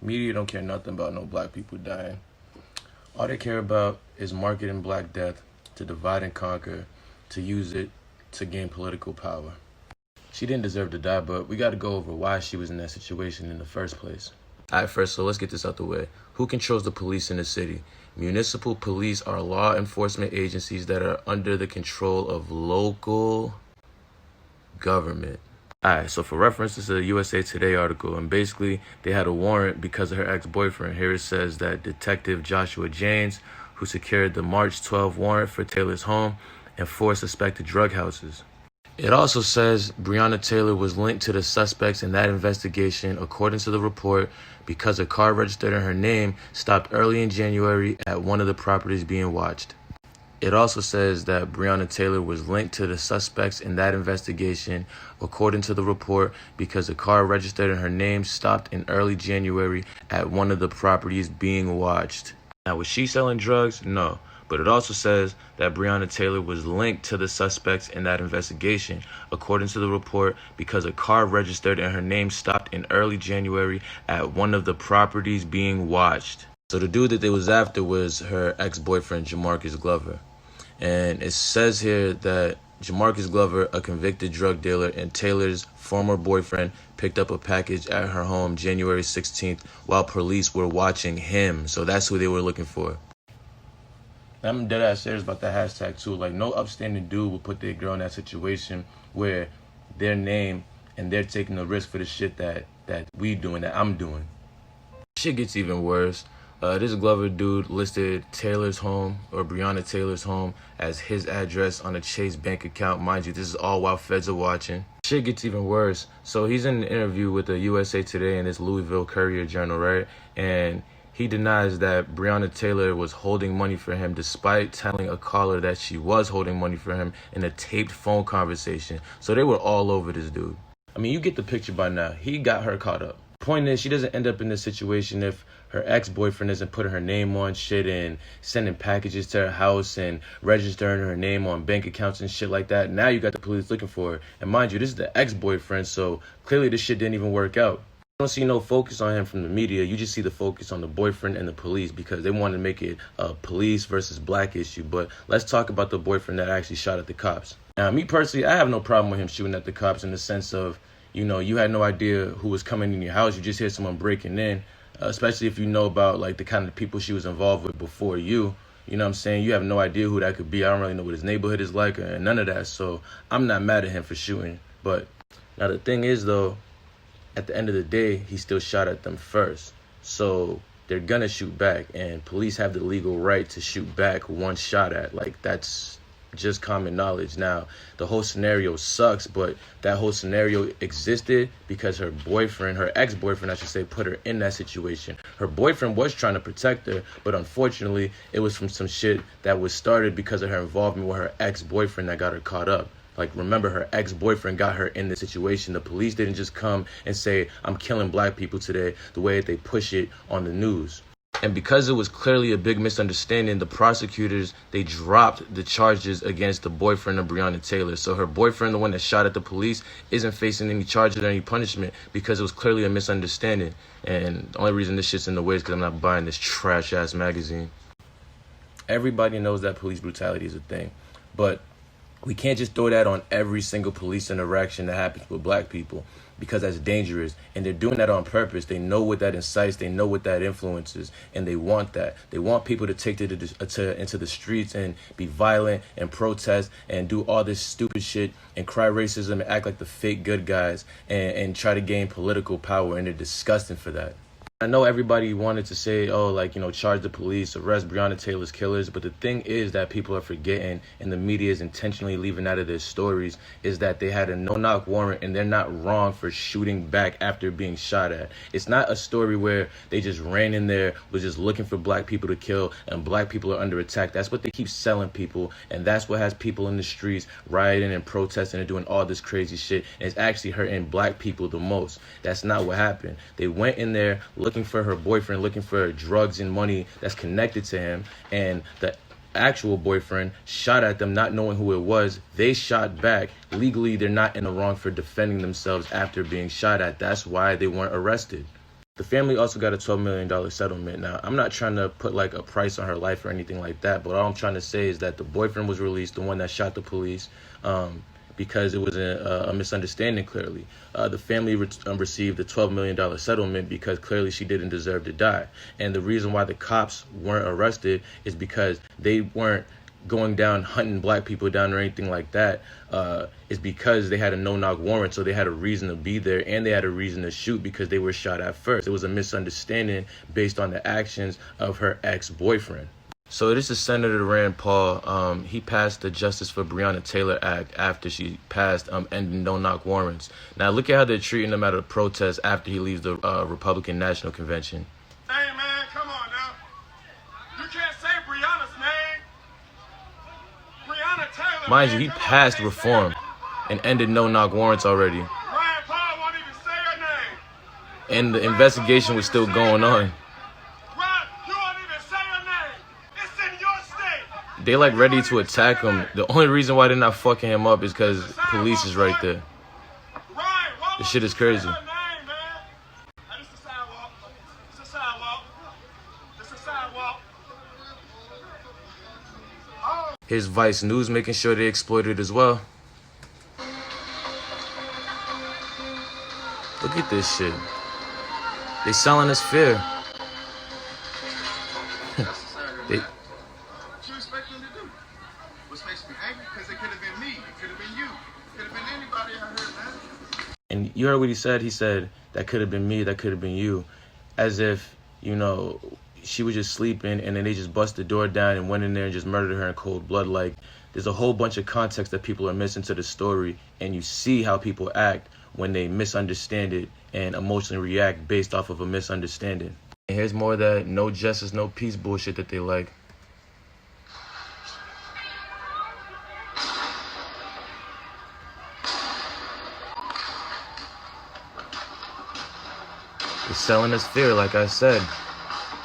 Media don't care nothing about no black people dying. All they care about is marketing black death to divide and conquer, to use it to gain political power. She didn't deserve to die, but we got to go over why she was in that situation in the first place. Alright, first, so let's get this out the way. Who controls the police in the city? Municipal police are law enforcement agencies that are under the control of local government. Alright, so for reference, this is a USA Today article, and basically they had a warrant because of her ex-boyfriend. Here it says that Detective Joshua James, who secured the March 12 warrant for Taylor's home and 4 suspected drug houses. It also says Breonna Taylor was linked to the suspects in that investigation, according to the report, because a car registered in her name stopped early in January at one of the properties being watched. It also says that Breonna Taylor was linked to the suspects in that investigation, according to the report, because a car registered in her name stopped in early January at one of the properties being watched. Now, was she selling drugs? No. But it also says that Breonna Taylor was linked to the suspects in that investigation, according to the report, because a car registered in her name stopped in early January at one of the properties being watched. So the dude that they was after was her ex-boyfriend, Jamarcus Glover. And it says here that Jamarcus Glover, a convicted drug dealer, and Taylor's former boyfriend picked up a package at her home January 16th while police were watching him. So that's who they were looking for. I'm dead ass serious about that hashtag too. Like, no upstanding dude would put their girl in that situation where their name and they're taking the risk for the shit that we doing, that I'm doing. Shit gets even worse. This Glover dude listed Taylor's home, or Breonna Taylor's home, as his address on a Chase bank account. Mind you, this is all while feds are watching. Shit gets even worse. So he's in an interview with the USA Today and this Louisville Courier Journal, right? And he denies that Breonna Taylor was holding money for him, despite telling a caller that she was holding money for him in a taped phone conversation. So they were all over this dude. I mean, you get the picture by now. He got her caught up. Point is, she doesn't end up in this situation if her ex-boyfriend isn't putting her name on shit and sending packages to her house and registering her name on bank accounts and shit like that. Now you got the police looking for her. And mind you, this is the ex-boyfriend, so clearly this shit didn't even work out. You don't see no focus on him from the media. You just see the focus on the boyfriend and the police because they want to make it a police versus black issue. But let's talk about the boyfriend that actually shot at the cops. Now, me personally, I have no problem with him shooting at the cops in the sense of, you know, you had no idea who was coming in your house. You just hear someone breaking in, especially if you know about like the kind of people she was involved with before you. You know what I'm saying? You have no idea who that could be. I don't really know what his neighborhood is like or none of that. So I'm not mad at him for shooting. But now the thing is, though, at the end of the day, he still shot at them first. So they're going to shoot back. And police have the legal right to shoot back one shot at. Like, that's just common knowledge. Now, the whole scenario sucks, but that whole scenario existed because her boyfriend, her ex-boyfriend, I should say, put her in that situation. Her boyfriend was trying to protect her, but unfortunately, it was from some shit that was started because of her involvement with her ex-boyfriend that got her caught up. Like, remember, her ex-boyfriend got her in this situation. The police didn't just come and say, I'm killing black people today, the way that they push it on the news. And because it was clearly a big misunderstanding, the prosecutors, they dropped the charges against the boyfriend of Breonna Taylor. So her boyfriend, the one that shot at the police, isn't facing any charges or any punishment because it was clearly a misunderstanding. And the only reason this shit's in the way is because I'm not buying this trash-ass magazine. Everybody knows that police brutality is a thing. But we can't just throw that on every single police interaction that happens with black people because that's dangerous. And they're doing that on purpose. They know what that incites. They know what that influences. And they want that. They want people to take into the streets and be violent and protest and do all this stupid shit and cry racism and act like the fake good guys and try to gain political power. And they're disgusting for that. I know everybody wanted to say, oh, like, you know, charge the police, arrest Breonna Taylor's killers. But the thing is that people are forgetting, and the media is intentionally leaving out of their stories, is that they had a no-knock warrant and they're not wrong for shooting back after being shot at. It's not a story where they just ran in there, was just looking for black people to kill, and black people are under attack. That's what they keep selling people, and that's what has people in the streets rioting and protesting and doing all this crazy shit. And it's actually hurting black people the most. That's not what happened. They went in there looking for her boyfriend, looking for drugs and money that's connected to him, and the actual boyfriend shot at them not knowing who it was. They shot back. Legally, they're not in the wrong for defending themselves after being shot at. That's why they weren't arrested. The family also got a $12 million settlement. Now, I'm not trying to put like a price on her life or anything like that, but all I'm trying to say is that the boyfriend was released, the one that shot the police, because it was a misunderstanding, clearly. The family received a $12 million settlement because clearly she didn't deserve to die. And the reason why the cops weren't arrested is because they weren't going down hunting black people down or anything like that, is because they had a no-knock warrant, so they had a reason to be there, and they had a reason to shoot because they were shot at first. It was a misunderstanding based on the actions of her ex-boyfriend. So this is Senator Rand Paul. He passed the Justice for Breonna Taylor Act after she passed ending no-knock warrants. Now look at how they're treating him at a protest after he leaves the Republican National Convention. Hey man, come on now. You can't say Breonna's name. Breonna Taylor. Mind you, he passed reform and ended no-knock warrants already. Rand Paul won't even say her name. And the investigation was still going on. They like ready to attack him. The only reason why they're not fucking him up is because police is right there. This shit is crazy. Here's Vice News making sure they exploit it as well. Look at this shit. They selling us fear. They, And you heard what he said? He said, that could have been me, that could have been you. As if, you know, she was just sleeping and then they just bust the door down and went in there and just murdered her in cold blood. Like, there's a whole bunch of context that people are missing to the story, and you see how people act when they misunderstand it and emotionally react based off of a misunderstanding. And here's more of that no justice, no peace bullshit that they like. They're selling us fear, like I said.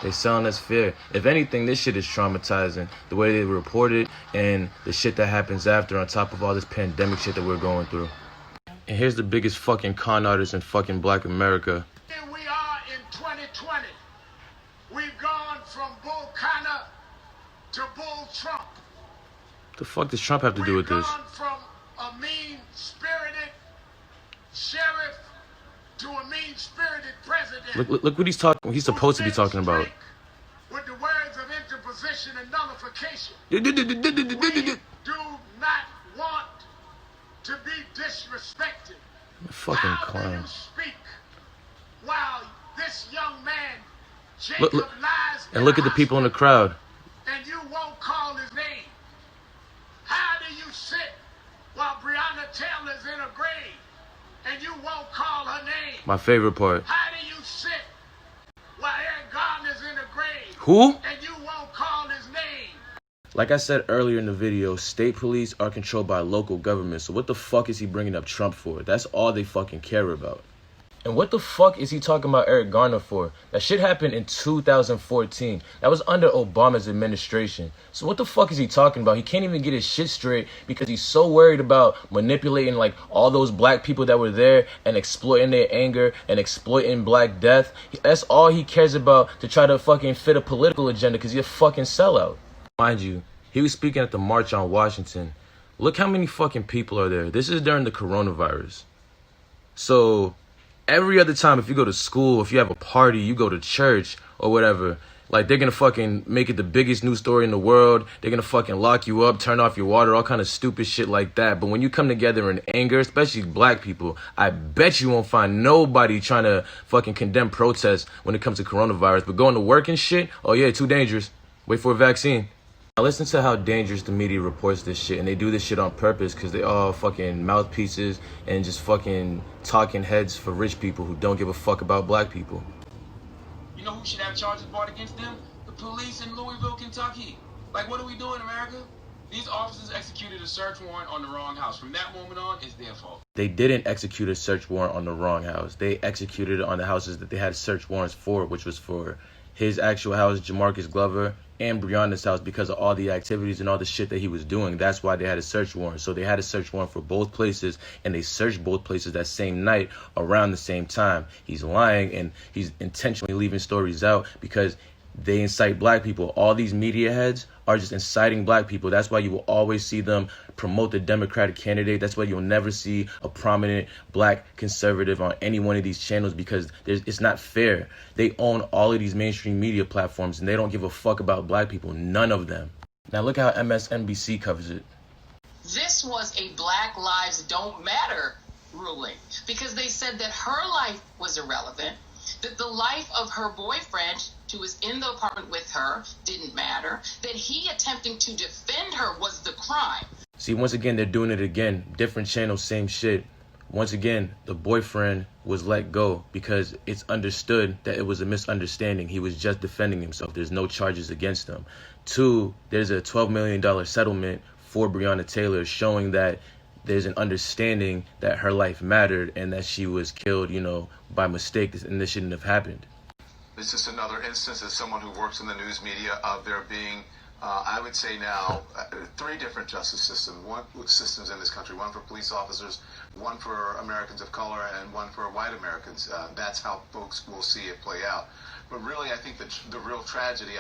They're selling us fear. If anything, this shit is traumatizing. The way they report it and the shit that happens after, on top of all this pandemic shit that we're going through. And here's the biggest fucking con artist in fucking Black America. Here we are in 2020. We've gone from Bull Connor to Bull Trump. What the fuck does Trump have to do with this? We've gone from a mean-spirited sheriff to a mean-spirited president. Look what he's talking. He's supposed to be talking about. With the words of interposition and nullification. We do not want to be disrespected. Fucking How clown. do you speak while this young man, Jacob, lies and look at the people in the crowd. and you won't call his name? How do you sit while Breonna Taylor's in a grave and you won't call her name? My favorite part. How do you sit while Eric Garner's in a grave Who? and you won't call his name? Like I said earlier in the video, state police are controlled by local government. So what the fuck is he bringing up Trump for? That's all they fucking care about. And what the fuck is he talking about Eric Garner for? That shit happened in 2014. That was under Obama's administration. So what the fuck is he talking about? He can't even get his shit straight because he's so worried about manipulating like all those black people that were there and exploiting their anger and exploiting Black death. That's all he cares about, to try to fucking fit a political agenda because he's a fucking sellout. Mind you, he was speaking at the March on Washington. Look how many fucking people are there. This is during the coronavirus. So every other time, if you go to school, if you have a party, you go to church or whatever, like they're gonna fucking make it the biggest news story in the world. They're gonna fucking lock you up, turn off your water, all kind of stupid shit like that. But when you come together in anger, especially black people, I bet you won't find nobody trying to fucking condemn protests when it comes to coronavirus. But going to work and shit, oh yeah, too dangerous. Wait for a vaccine. Now listen to how dangerous the media reports this shit, and they do this shit on purpose because they all fucking mouthpieces and just fucking talking heads for rich people who don't give a fuck about black people. You know who should have charges brought against them? The police in Louisville, Kentucky. Like, what are we doing, America? These officers executed a search warrant on the wrong house. From that moment on, it's their fault. They didn't execute a search warrant on the wrong house. They executed it on the houses that they had search warrants for, which was for his actual house, Jamarcus Glover, and Breonna's house because of all the activities and all the shit that he was doing. That's why they had a search warrant. So they had a search warrant for both places, and they searched both places that same night around the same time. He's lying, and he's intentionally leaving stories out because they incite black people. All these media heads are just inciting black people. That's why you will always see them promote the Democratic candidate. That's why you'll never see a prominent black conservative on any one of these channels, because it's not fair. They own all of these mainstream media platforms, and they don't give a fuck about black people. None of them. Now look how MSNBC covers it. This was a Black Lives Don't Matter ruling because they said that her life was irrelevant, that the life of her boyfriend, who was in the apartment with her, didn't matter, that he attempting to defend her was the crime. See, once again, they're doing it again. Different channels, same shit. Once again, the boyfriend was let go because it's understood that it was a misunderstanding. He was just defending himself. There's no charges against him. 2, there's a $12 million settlement for Breonna Taylor, showing that there's an understanding that her life mattered and that she was killed, by mistake, and this shouldn't have happened. It's just another instance as someone who works in the news media of there being, I would say now, 3 different justice systems in this country. One for police officers, one for Americans of color, and one for white Americans. That's how folks will see it play out. But really, I think that the real tragedy,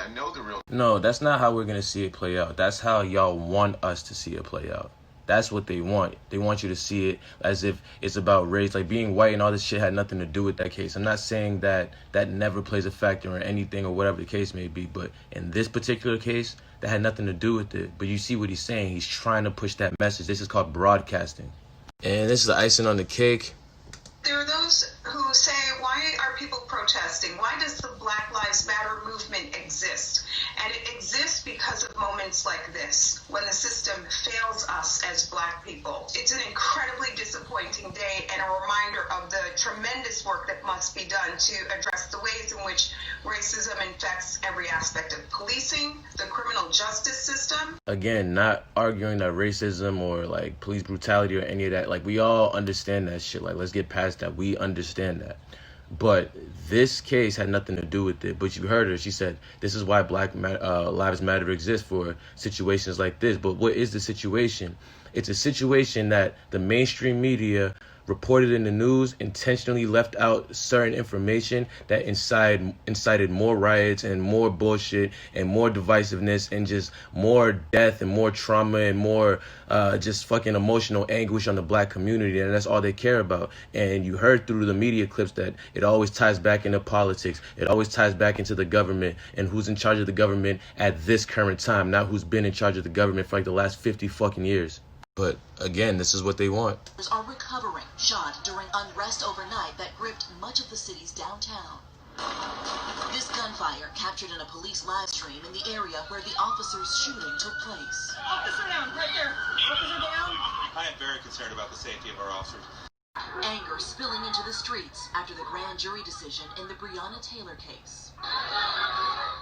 No, that's not how we're going to see it play out. That's how y'all want us to see it play out. That's what they want. They want you to see it as if it's about race. Like being white and all this shit had nothing to do with that case. I'm not saying that that never plays a factor in anything or whatever the case may be. But in this particular case, that had nothing to do with it. But you see what he's saying. He's trying to push that message. This is called broadcasting. And this is the icing on the cake. There are those who say, why are people protesting? Why does the Black Lives Matter movement exist? And it exists because of moments like this, when the system fails us as black people. It's an incredibly disappointing day and a reminder of the tremendous work that must be done to address the ways in which racism infects every aspect of policing, the criminal justice system. Again, not arguing that racism or like police brutality or any of that. Like, we all understand that shit. Like, let's get past that. We understand that. But this case had nothing to do with it. But you heard her. She said, this is why Black Lives Matter exists, for situations like this. But what is the situation? It's a situation that the mainstream media reported in the news, intentionally left out certain information that incited more riots and more bullshit and more divisiveness and just more death and more trauma and more just fucking emotional anguish on the black community. And that's all they care about. And you heard through the media clips that it always ties back into politics. It always ties back into the government and who's in charge of the government at this current time, not who's been in charge of the government for like the last 50 fucking years. But again, this is what they want. Are recovering shot during unrest overnight that gripped much of the city's downtown. This gunfire captured in a police live stream in the area where the officer's shooting took place. Officer down, right there. Officer down. I am very concerned about the safety of our officers. Anger spilling into the streets after the grand jury decision in the Breonna Taylor case.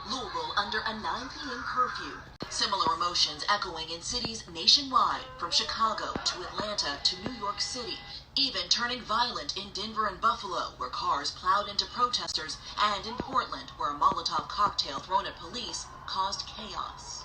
Louisville under a 9 p.m. curfew. Similar emotions echoing in cities nationwide, from Chicago to Atlanta to New York City, even turning violent in Denver and Buffalo, where cars plowed into protesters, and in Portland, where a Molotov cocktail thrown at police caused chaos.